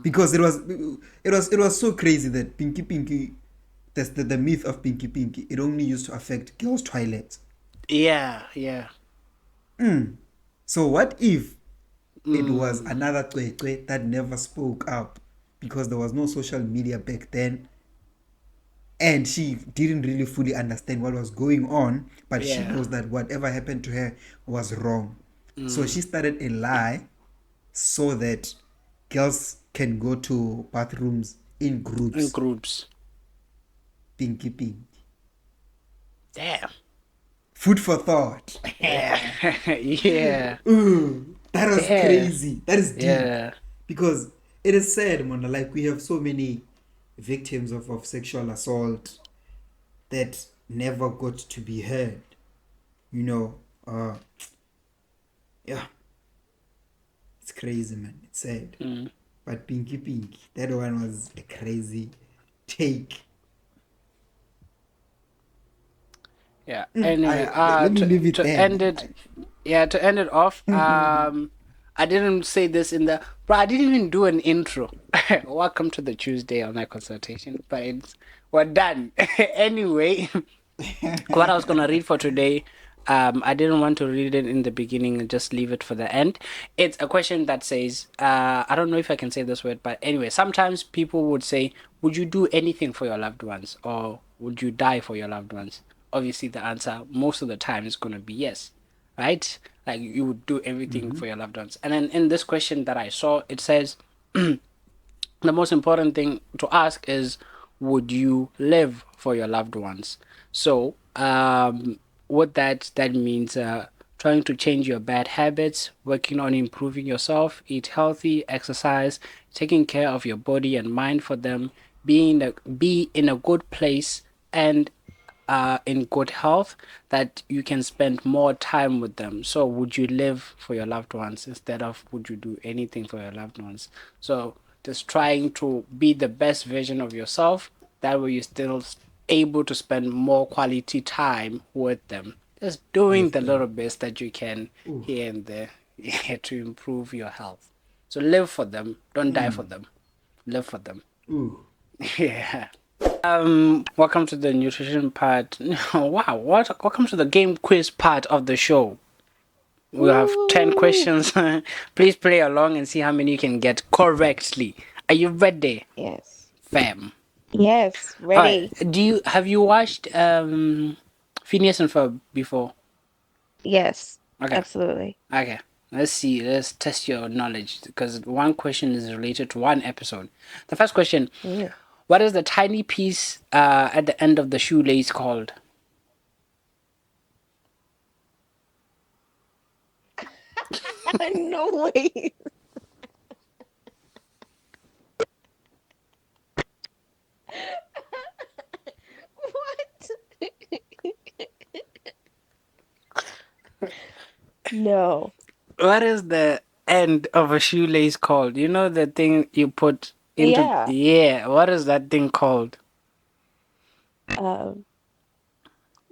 Because it was so crazy that Pinky Pinky, the myth of Pinky Pinky, it only used to affect girls' toilets. Yeah, yeah. So what if it was another cwecwe that never spoke up because there was no social media back then, and she didn't really fully understand what was going on, but she Yeah. knows that whatever happened to her was wrong. So she started a lie so that girls can go to bathrooms in In groups. groups. Pinky Pink. Damn. Food for thought. Yeah. Yeah. Ooh, that was Yeah. crazy. That is deep. Yeah. Because it is sad, man. Like we have so many victims of sexual assault that never got to be heard. You know, yeah. It's crazy, man. It's sad. But Pinky Pink, that one was a crazy take. Yeah. Anyway, Let me leave it to there. end it, yeah, to end it off, I didn't say this in the, bro, I didn't even do an intro. Welcome to the Tuesday online consultation, but we're done. Anyway, what I was gonna read for today, I didn't want to read it in the beginning and just leave it for the end. It's a question that says, I don't know if I can say this word, but anyway, sometimes people would say, would you do anything for your loved ones? Or would you die for your loved ones? Obviously, the answer most of the time is going to be yes, right? Like you would do everything Mm-hmm. for your loved ones. And then in this question that I saw, it says, the most important thing to ask is, would you live for your loved ones? So what that means, trying to change your bad habits, working on improving yourself, eat healthy, exercise, taking care of your body and mind for them, be in a good place, and in good health, that you can spend more time with them. So would you live for your loved ones instead of would you do anything for your loved ones? So just trying to be the best version of yourself. That way you're still able to spend more quality time with them. Just doing With the them. little bits that you can Ooh. here and there to improve your health. So live for them. Don't die for them. Live for them. Ooh. Yeah. Welcome to the nutrition part. Wow, welcome to the game quiz part of the show. We have 10 Woo! questions. Please play along and see how many you can get correctly. Are you ready, Yes. fam? Yes. All right. Ready. Have you watched Phineas and Ferb before? Yes. Okay. Absolutely. Okay. Let's see. Let's test your knowledge because one question is related to one episode. The first question: Yeah. what is the tiny piece at the end of the shoelace called? No way. What? No. What is the end of a shoelace called? You know the thing you put into. Yeah. Yeah, what is that thing called? Um,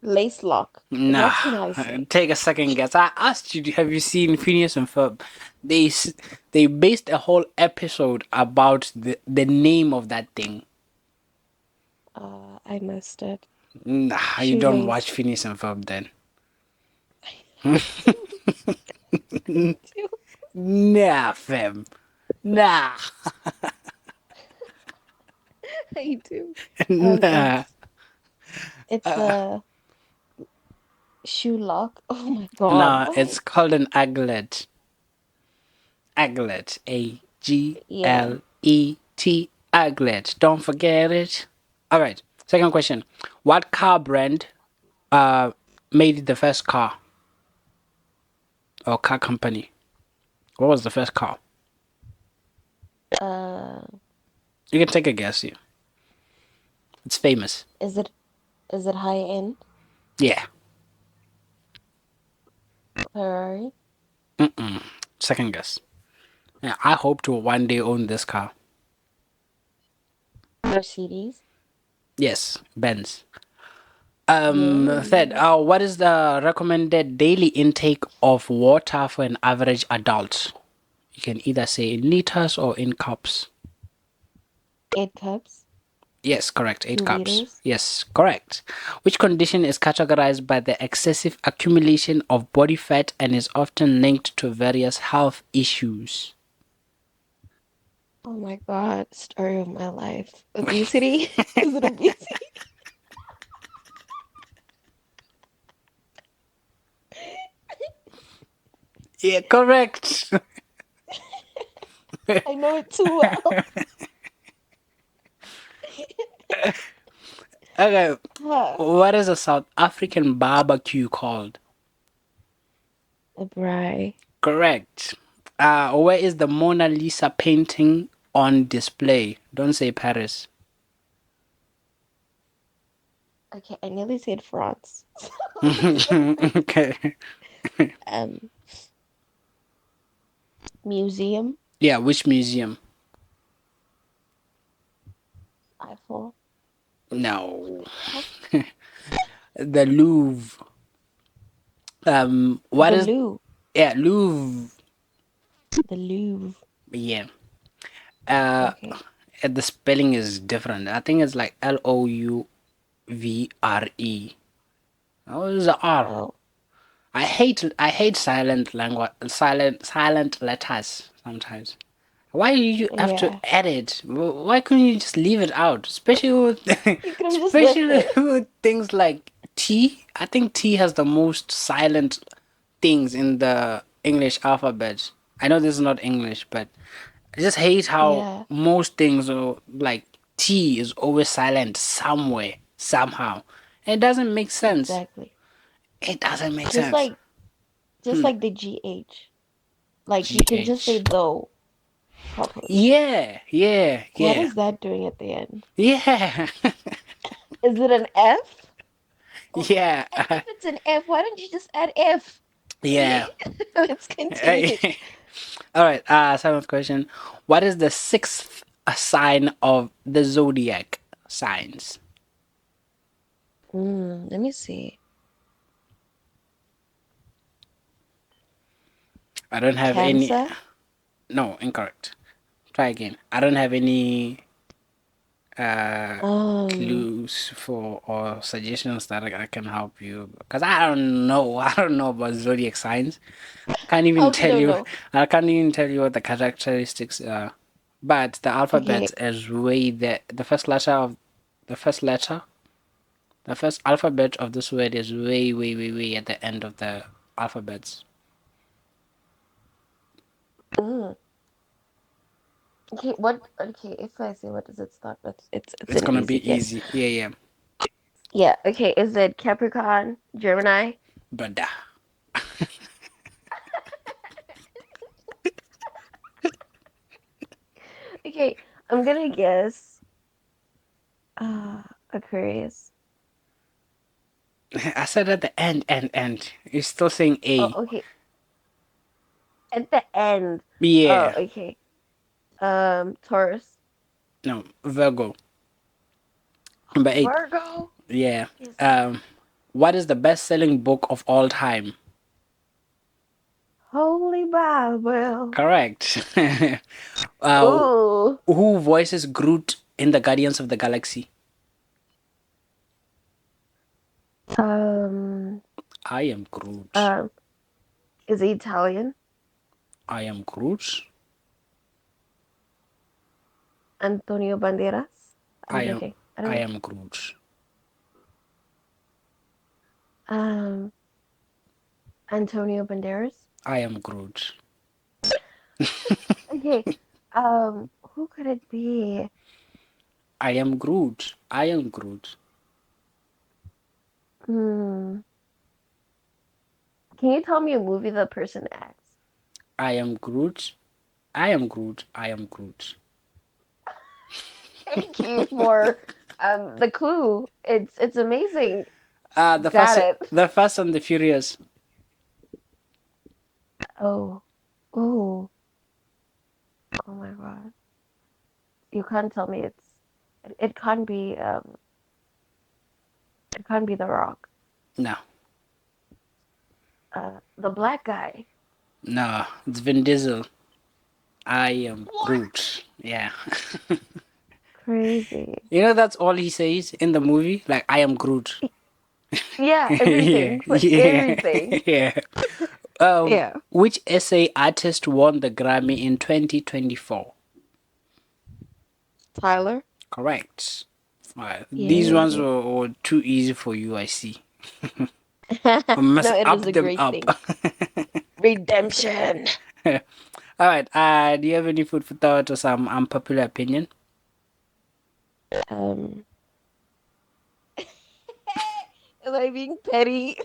lace lock. Nah, What can I say? take a second guess. I asked you, have you seen Phineas and Ferb? They based a whole episode about the name of that thing. I missed it. Nah, you don't watch Shoelace. Phineas and Ferb then. I do. I do. Nah, fam. Nah, I do. nah. It's a shoe lock. Oh my God. No, What? it's called an aglet. Aglet. Yeah. Aglet. Aglet. Don't forget it. All right. Second question. What car brand uh made the first car or car company? What was the first car? Uh, You can take a guess here. It's famous. is it high end? Yeah. Ferrari? Second guess. Yeah, I hope to one day own this car. Mercedes? Yes, Benz. Third, Yeah. what is the recommended daily intake of water for an average adult? You can either say in liters or in cups. 8 cups? Yes, correct. 8 cups. 2 liters? Yes, correct. Which condition is categorized by the excessive accumulation of body fat and is often linked to various health issues? Oh my God, story of my life. Obesity? Is it obesity? Yeah, correct. I know it too well. Okay, Huh. what is a South African barbecue called? A braai. Correct. Where is the Mona Lisa painting on display? Don't say Paris. Okay, I nearly said France. Okay. Um, museum, Yeah, which museum? Eiffel. No. What? The Louvre. What The is Louvre. yeah, Louvre. The Louvre. Yeah. Uh, Okay. the spelling is different. I think it's like Louvre. Oh, it's the R. Oh, I hate silent language, silent letters sometimes. Why do you have to Yeah. add it? Why couldn't you just leave it out? Especially with You could have just left especially it. with things like T. I think T has the most silent things in the English alphabet. I know this is not English, but I just hate how Yeah, most things are like T is always silent somewhere, somehow. It doesn't make sense. exactly. It doesn't make Just sense. like just like the GH. Like you can just say GH. though properly. Yeah, yeah, What yeah, is that doing at the end? yeah, Is it an F? Or, yeah, and if it's an F, why don't you just add F? Okay, yeah. let's continue. All right. Seventh question. What is the sixth sign of the zodiac signs? Let me see. I don't have any. Cancer. No, incorrect. Try again. I don't have any uh Um, clues for or suggestions that I can help you because I don't know. I don't know about zodiac signs. Can't even okay, tell no, you. no. I can't even tell you what the characteristics are. But the alphabet Okay. is way the first letter of the first letter. The first alphabet of this word is way, way, way, way at the end of the alphabets. Mm. Okay, what? Okay, if I say what does it start with? It's It's an gonna easy be guess. easy. Yeah, yeah. Yeah. Okay, is it Capricorn, Gemini? But Okay, I'm gonna guess. Aquarius. I said at the end. You're still saying Oh, A. okay. At the end. Oh, Yeah. okay. Taurus. No, Virgo. Number 8. Virgo. Yeah. Yes. Um, what is the best-selling book of all time? Holy Bible. Correct. uh, Ooh. who voices Groot in the Guardians of the Galaxy? Um. I am Groot. Um. Is he Italian? I am Groot. Antonio Banderas. I'm I am. joking. I don't I know. am Groot. Um. Antonio Banderas. I am Groot. Okay. Who could it be? I am Groot. I am Groot. Hmm. Can you tell me a movie the person acts? I am Groot. I am Groot. I am Groot. Thank you for the clue. It's amazing. The Got first, it. the Fast and the Furious. Oh. Oh. Oh my God. You can't tell me it can't be it can't be The Rock. No, The black guy. no, it's Vin Diesel. I am What? Groot. Yeah. Crazy. You know that's all he says in the movie. Like I am Groot. Yeah, Yeah, everything. For yeah, everything. yeah. Um, Yeah. which essay artist won the Grammy in 2024? Tyler? Correct. These ones Yay. were too easy for you, I see. I No, must it up was a them great up. thing. Redemption. All right. Do you have any food for thought or some unpopular opinion? Um, am I being petty?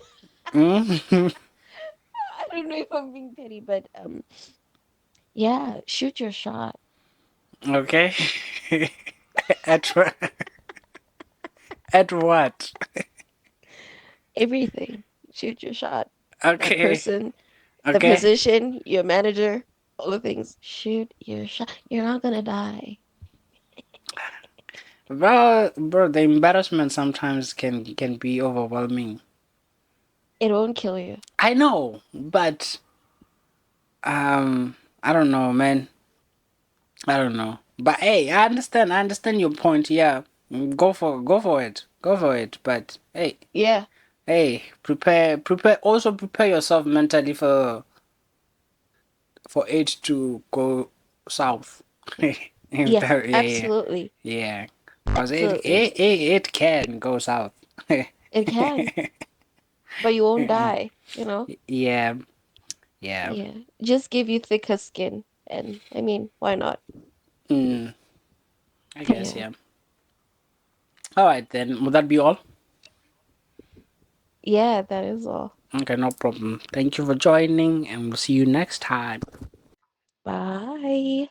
Mm? I don't know if I'm being petty, but yeah, shoot your shot. Okay. At what? At what? Everything. Shoot your shot. That Okay. person, the Okay. position, your manager, all the things. Shoot your shot. You're not gonna die. Well, bro, the embarrassment sometimes can be overwhelming. It won't kill you. I know, but I don't know, man. I don't know. But hey, I understand. I understand your point. Yeah. Go for it. Go for it. But hey, Yeah. Hey, also prepare yourself mentally for it to go south. If Yeah, that, yeah, absolutely. yeah, because Absolutely. it can go south. It can, but you won't die, you know? Yeah, yeah. Yeah. Just give you thicker skin. And I mean, why not? Mm, I guess, Yeah. yeah. All right, then. Would that be all? Yeah, that is all. Okay, no problem. Thank you for joining, and we'll see you next time. Bye.